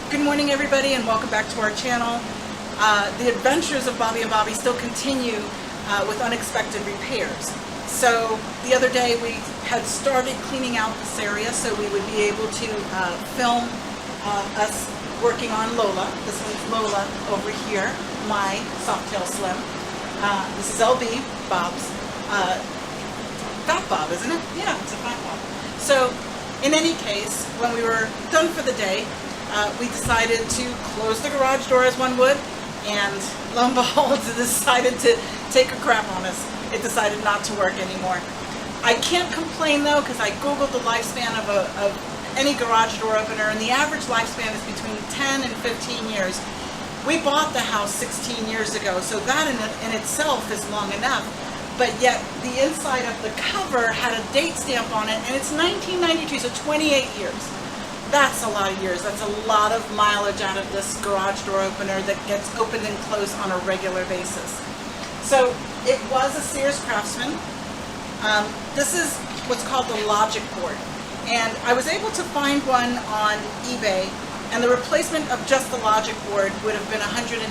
Good morning, everybody, and welcome back to our channel. The adventures of Bobbie and Bobbie still continue with unexpected repairs. So the other day we had started cleaning out this area so we would be able to film us working on Lola. This one's Lola over here, my Softail Slim. This is LB, Bob's. Fat Bob, isn't it? Yeah, it's a Fat Bob. So in any case, when we were done for the day, we decided to close the garage door as one would, and lo and behold, it decided to take a crap on us. It decided not to work anymore. I can't complain though, because I googled the lifespan of any garage door opener, and the average lifespan is between 10 and 15 years. We bought the house 16 years ago, so that in itself is long enough. But yet the inside of the cover had a date stamp on it, and it's 1992, so 28 years. That's a lot of years. That's a lot of mileage out of this garage door opener that gets opened and closed on a regular basis. So it was a Sears Craftsman. This is what's called the logic board. And I was able to find one on eBay, and the replacement of just the logic board would have been $108.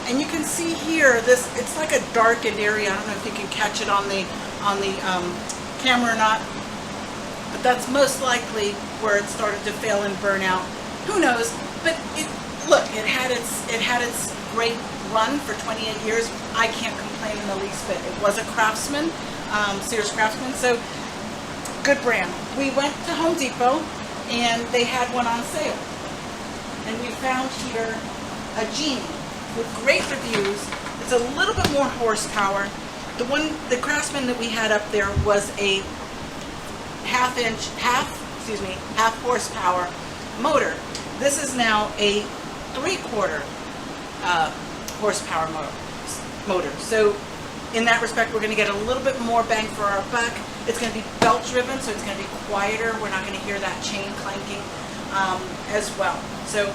And you can see here, it's like a darkened area. I don't know if you can catch it on the camera or not. But that's most likely where it started to fail and burn out. Who knows? But look, it had its great run for 28 years. I can't complain in the least bit. It was a Craftsman, Sears Craftsman, so good brand. We went to Home Depot and they had one on sale. And we found here a Genie with great reviews. It's a little bit more horsepower. The Craftsman that we had up there was a half horsepower motor. This is now a 3/4 horsepower motor. So in that respect, we're going to get a little bit more bang for our buck. It's going to be belt driven, so it's going to be quieter. We're not going to hear that chain clanking as well. So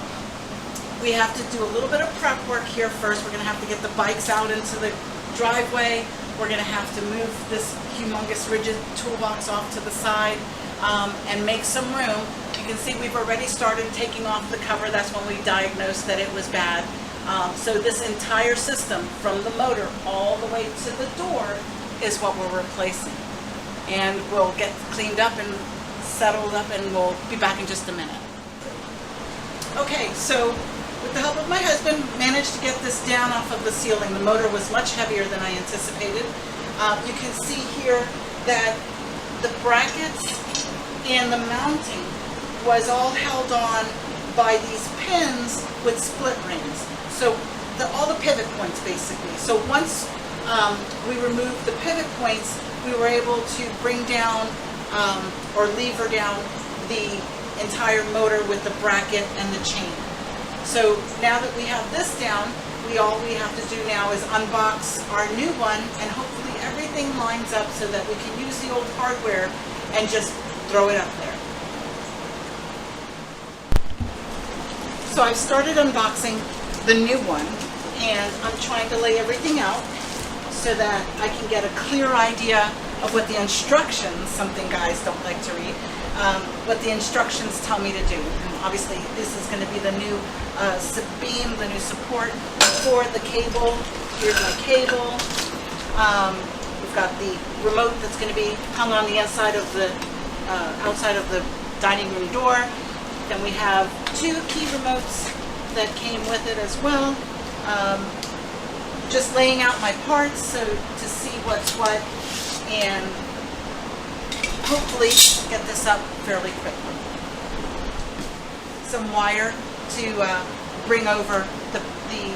we have to do a little bit of prep work here first. We're going to have to get the bikes out into the driveway. We're going to have to move this humongous rigid toolbox off to the side and make some room. You can see we've already started taking off the cover. That's when we diagnosed that it was bad. So this entire system, from the motor all the way to the door, is what we're replacing. And we'll get cleaned up and settled up, and we'll be back in just a minute. Okay, so with the help of my husband, managed to get this down off of the ceiling. The motor was much heavier than I anticipated. You can see here that the brackets and the mounting was all held on by these pins with split rings. So all the pivot points, basically. So once we removed the pivot points, we were able to bring down or lever down the entire motor with the bracket and the chain. So now that we have this down, all we have to do now is unbox our new one, and hopefully everything lines up so that we can use the old hardware and just throw it up there. So I've started unboxing the new one, and I'm trying to lay everything out so that I can get a clear idea of what the instructions, something guys don't like to read, what the instructions tell me to do. And obviously this is going to be the new beam, the new support for the cable. Here's my cable. We've got the remote that's going to be hung on the inside of the outside of the dining room door. Then we have 2 key remotes that came with it as well. Just laying out my parts so to see what's what, and hopefully get this up fairly quickly. Some wire to bring over the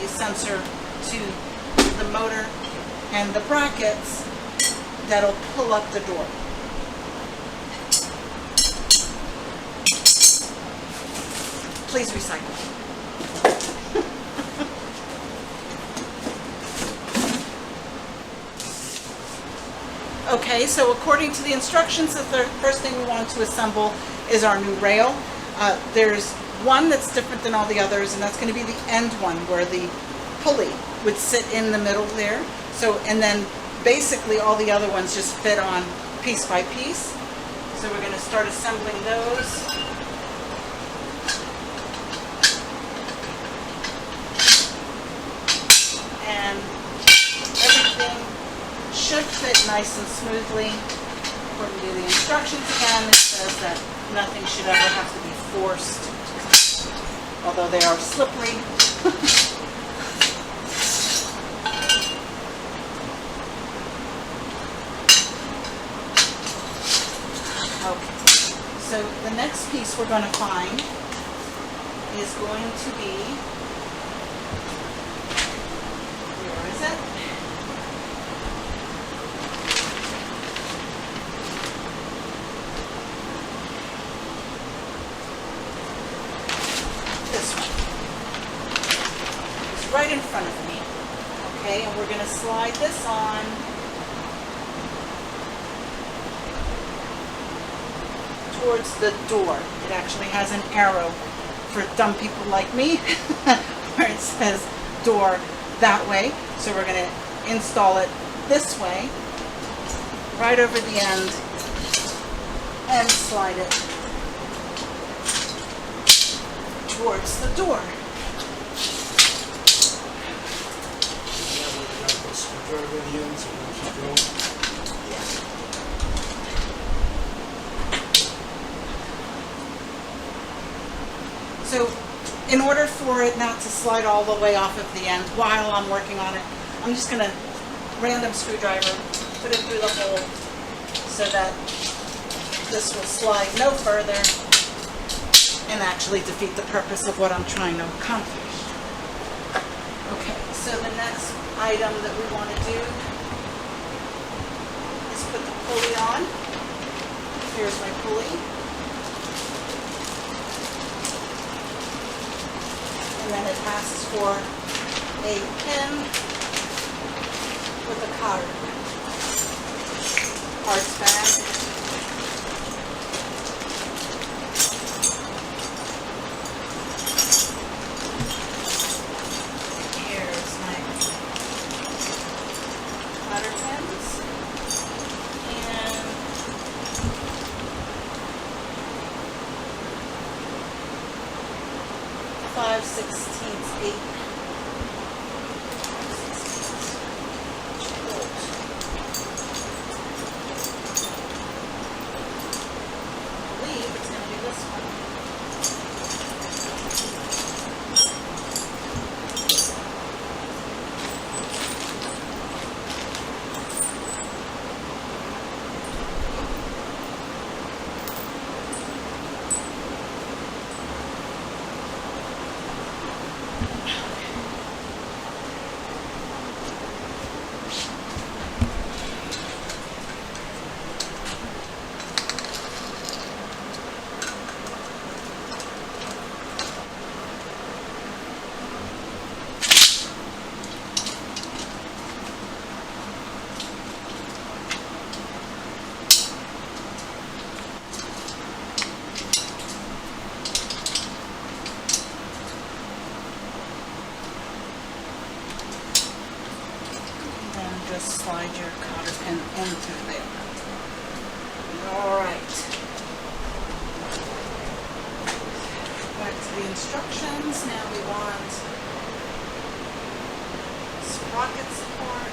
sensor to the motor, and the brackets that'll pull up the door. Please recycle. Okay, so according to the instructions, the first thing we want to assemble is our new rail. There's one that's different than all the others, and that's going to be the end one where the pulley would sit in the middle there. So, and then basically all the other ones just fit on piece by piece. So we're going to start assembling those. nice and smoothly. According to the instructions again, it says that nothing should ever have to be forced, although they are slippery. Okay, so the next piece we're going to find is going to be, where is it? This one. It's right in front of me. Okay, and we're going to slide this on towards the door. It actually has an arrow for dumb people like me where it says door that way. So we're going to install it this way, right over the end, and slide it towards the door. So in order for it not to slide all the way off of the end while I'm working on it, I'm just going to random screwdriver, put it through the hole so that this will slide no further and actually defeat the purpose of what I'm trying to accomplish. Okay, so the next item that we want to do is put the pulley on. Here's my pulley. And then it asks for a pin with a cotter. Parts bag. Here's my cotter pins. And 5/16 8. I believe it's going to be this one. Just slide your cotter pin into there. Alright. Back to the instructions. Now we want sprocket support.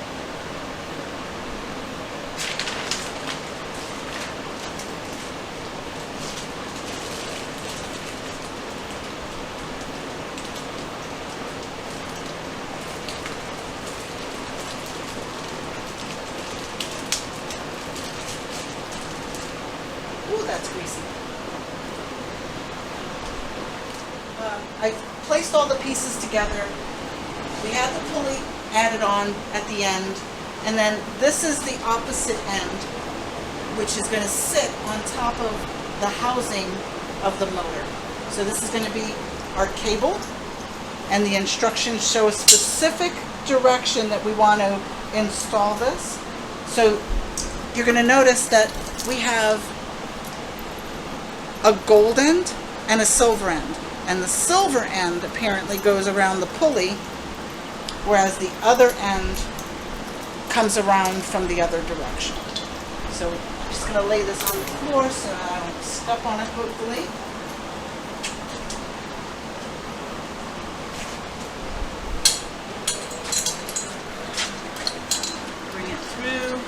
That's greasy. I've placed all the pieces together. We had the pulley added on at the end, and then this is the opposite end, which is going to sit on top of the housing of the motor. So this is going to be our cable, and the instructions show a specific direction that we want to install this. So you're going to notice that we have a gold end and a silver end, and the silver end apparently goes around the pulley, whereas the other end comes around from the other direction. So I'm just going to lay this on the floor so I don't step on it, hopefully. Bring it through.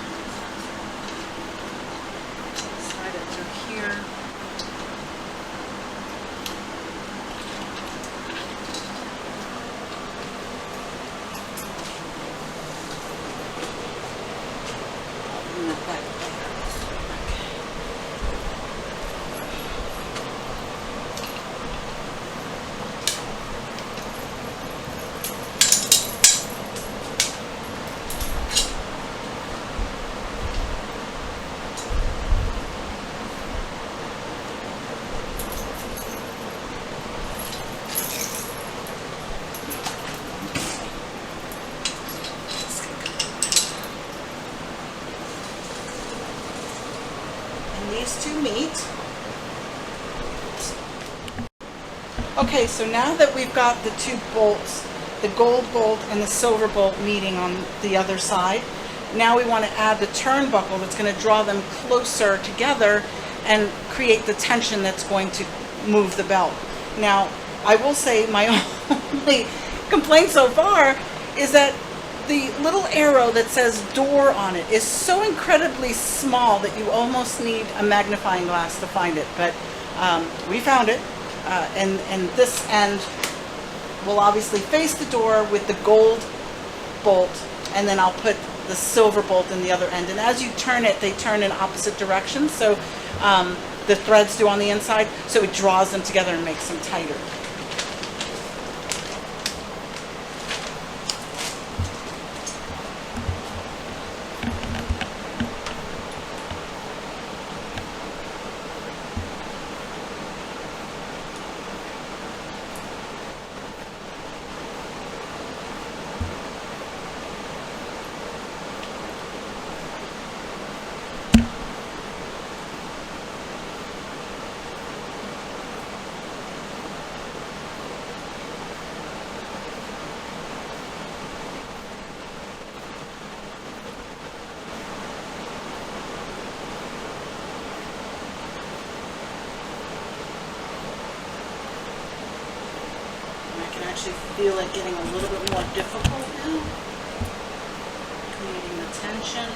Okay, so now that we've got the two bolts, the gold bolt and the silver bolt meeting on the other side, now we want to add the turnbuckle that's going to draw them closer together and create the tension that's going to move the belt. Now, I will say my only complaint so far is that the little arrow that says door on it is so incredibly small that you almost need a magnifying glass to find it. But we found it, and this end will obviously face the door with the gold bolt, and then I'll put the silver bolt in the other end. And as you turn it, they turn in opposite directions, so the threads do on the inside, so it draws them together and makes them tighter. Actually feel it getting a little bit more difficult now, creating the tension.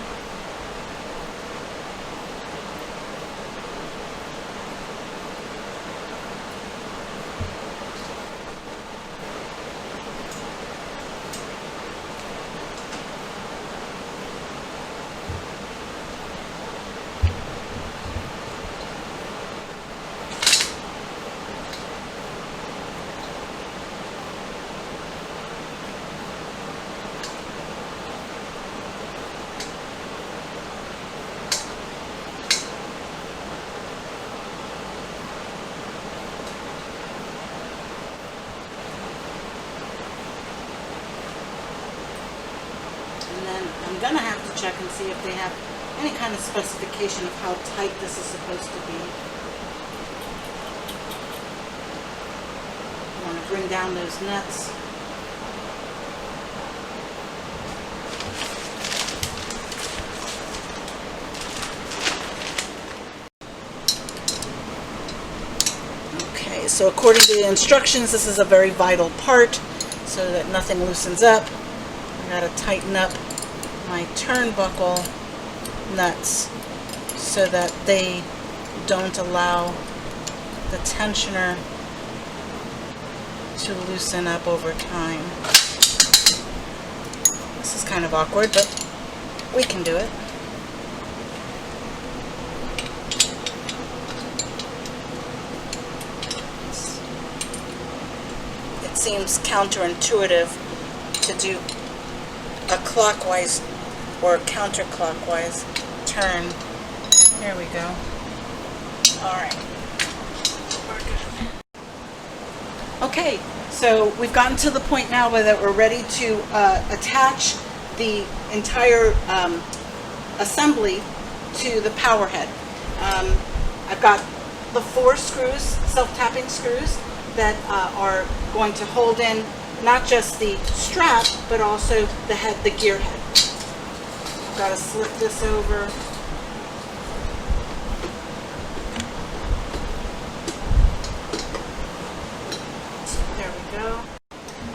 I'm going to have to check and see if they have any kind of specification of how tight this is supposed to be. I want to bring down those nuts. Okay, so according to the instructions, this is a very vital part so that nothing loosens up. I got to tighten up my turnbuckle nuts so that they don't allow the tensioner to loosen up over time. This is kind of awkward, but we can do it. It seems counterintuitive to do a clockwise or counterclockwise turn. Here we go. Alright. Okay, so we've gotten to the point now where that we're ready to attach the entire assembly to the power head. I've got the 4 screws, self-tapping screws, that are going to hold in not just the strap, but also the head, the gear head. I've got to slip this over. There we go.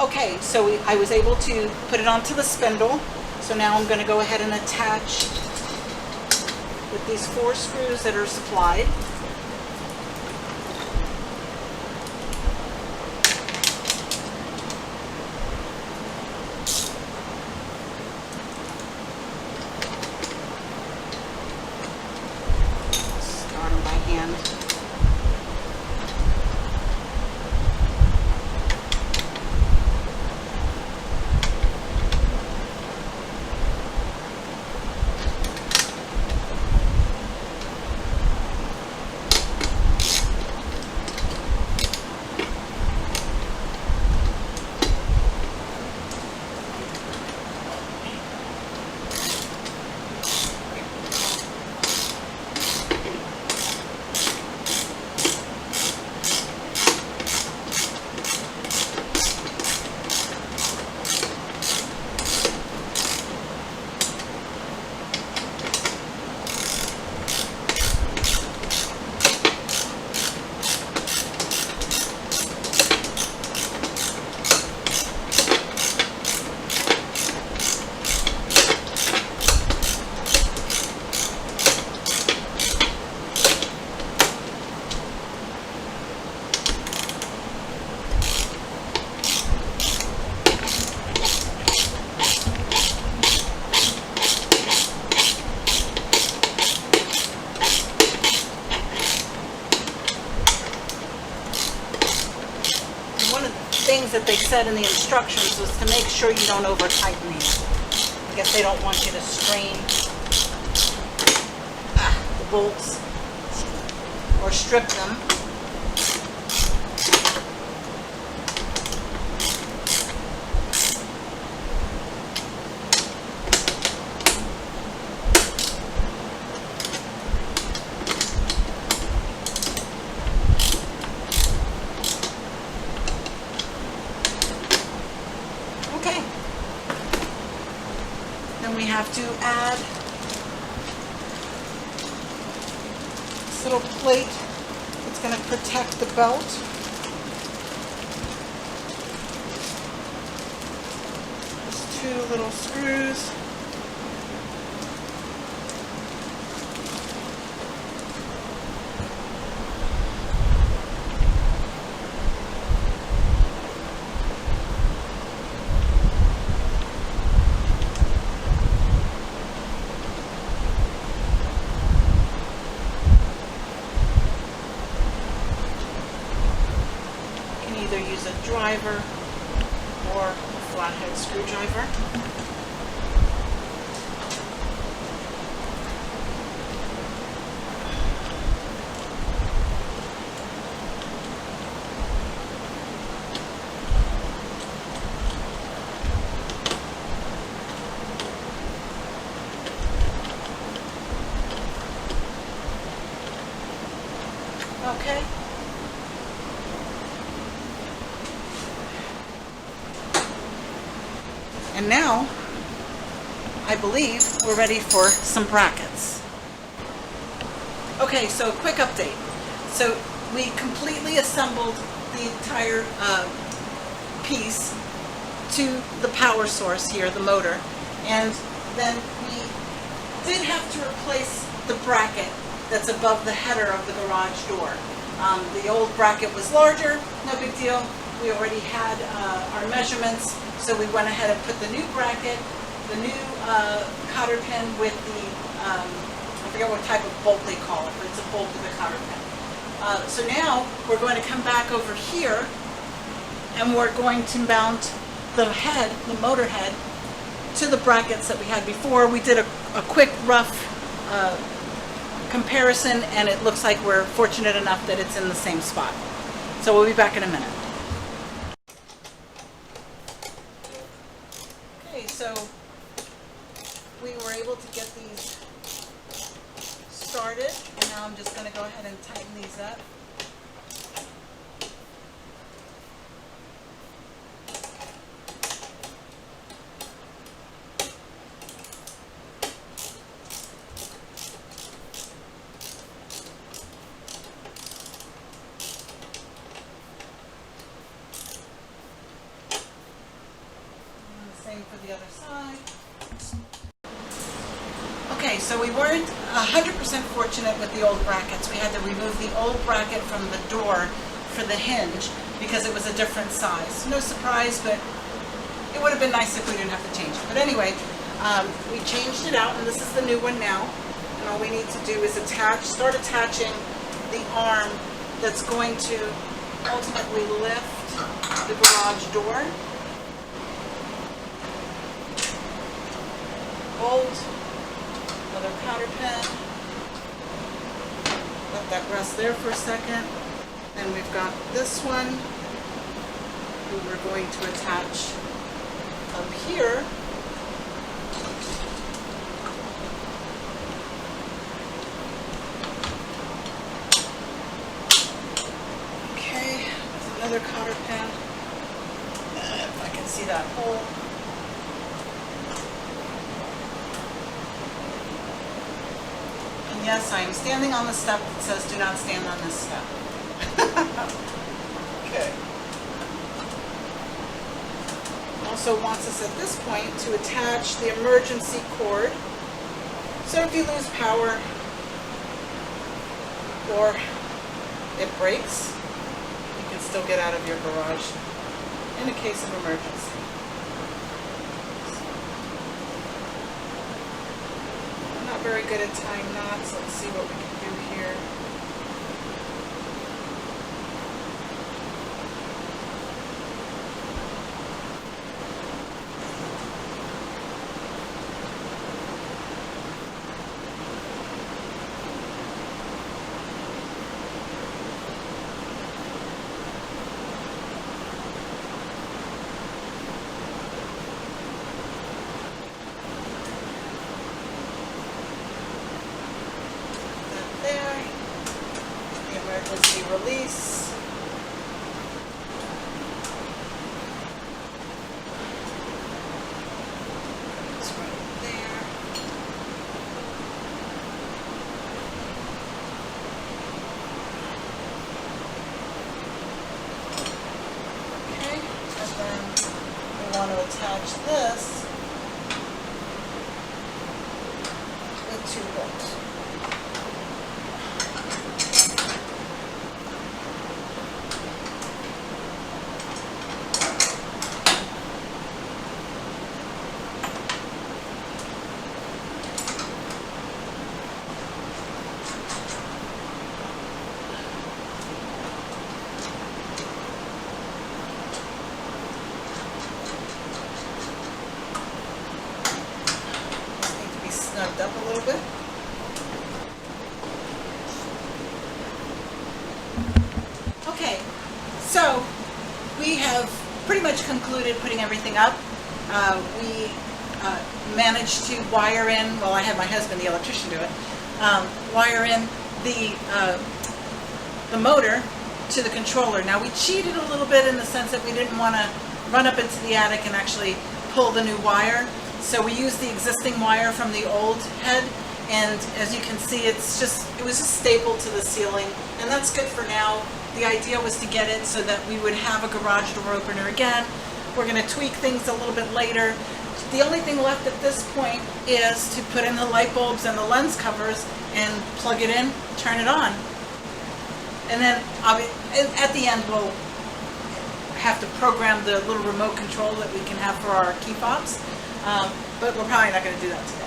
Okay, so I was able to put it onto the spindle. So now I'm going to go ahead and attach with these 4 screws that are supplied. things that they said in the instructions was to make sure you don't over tighten these. I guess they don't want you to strain the bolts or strip them. Okay. Then we have to add this little plate that's going to protect the belt. There's 2 little screws. Either use a driver or a flathead screwdriver. Okay. And now, I believe we're ready for some brackets. Okay, so quick update. So we completely assembled the entire piece to the power source here, the motor, and then we did have to replace the bracket that's above the header of the garage door. The old bracket was larger, no big deal. We already had our measurements, so we went ahead and put the new bracket, the new cotter pin with the, I forget what type of bolt they call it, but it's a bolt with a cotter pin. So now we're going to come back over here and we're going to mount the head, the motor head, to the brackets that we had before. We did a quick rough comparison, and it looks like we're fortunate enough that it's in the same spot. So we'll be back in a minute. Okay, so we were able to get these started, and now I'm just going to go ahead and tighten these up. Same for the other side. Okay, so we weren't 100% fortunate with the old brackets. We had to remove the old bracket from the door for the hinge because it was a different size. No surprise, but it would have been nice if we didn't have to change it. But anyway, we changed it out, and this is the new one now. And all we need to do is start attaching the arm that's going to ultimately lift the garage door. Bolt, another cotter pin, let that rest there for a second. Then we've got this one, who we're going to attach up here. Okay, there's another cotter pin, if I can see that hole. Yes, I am standing on the step that says do not stand on this step. Okay. Also wants us at this point to attach the emergency cord. So if you lose power or it breaks, you can still get out of your garage in a case of emergency. Very good at tying knots. Let's see what we can do here. attach this with 2 bolts. Snugged up a little bit. Okay, so we have pretty much concluded putting everything up. We managed to wire in, well, I had my husband, the electrician, do it, wire in the motor to the controller. Now we cheated a little bit in the sense that we didn't want to run up into the attic and actually pull the new wire. So we used the existing wire from the old head, and as you can see, it was just stapled to the ceiling, and that's good for now. The idea was to get it so that we would have a garage door opener again. We're going to tweak things a little bit later. The only thing left at this point is to put in the light bulbs and the lens covers and plug it in, turn it on. And then at the end we'll have to program the little remote control that we can have for our key fobs. But we're probably not going to do that today.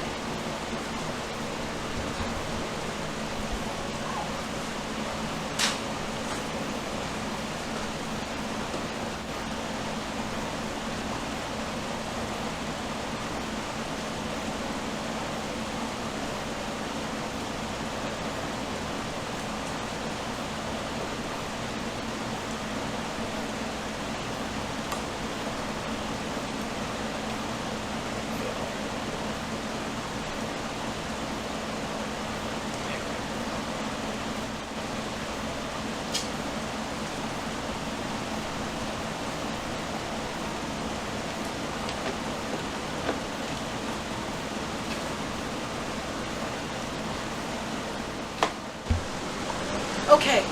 Okay,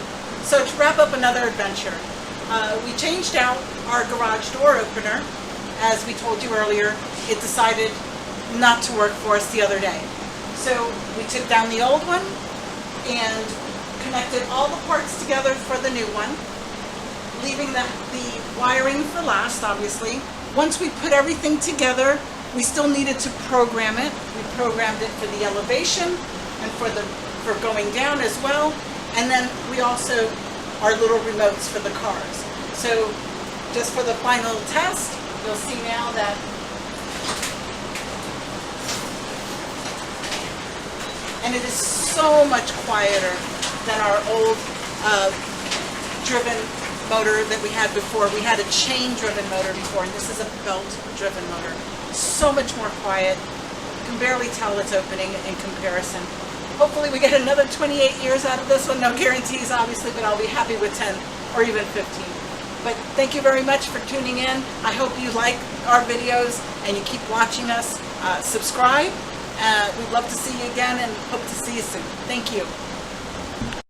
so to wrap up another adventure, we changed out our garage door opener. As we told you earlier, it decided not to work for us the other day. So we took down the old one and connected all the parts together for the new one, leaving the wiring for last, obviously. Once we put everything together, we still needed to program it. We programmed it for the elevation and for going down as well. And then we also, our little remotes for the cars. So just for the final test, you'll see now that and it is so much quieter than our old driven motor that we had before. We had a chain driven motor before, and this is a belt driven motor. So much more quiet. You can barely tell it's opening in comparison. Hopefully we get another 28 years out of this one. No guarantees, obviously, but I'll be happy with 10 or even 15. But thank you very much for tuning in. I hope you like our videos and you keep watching us. Subscribe. We'd love to see you again and hope to see you soon. Thank you.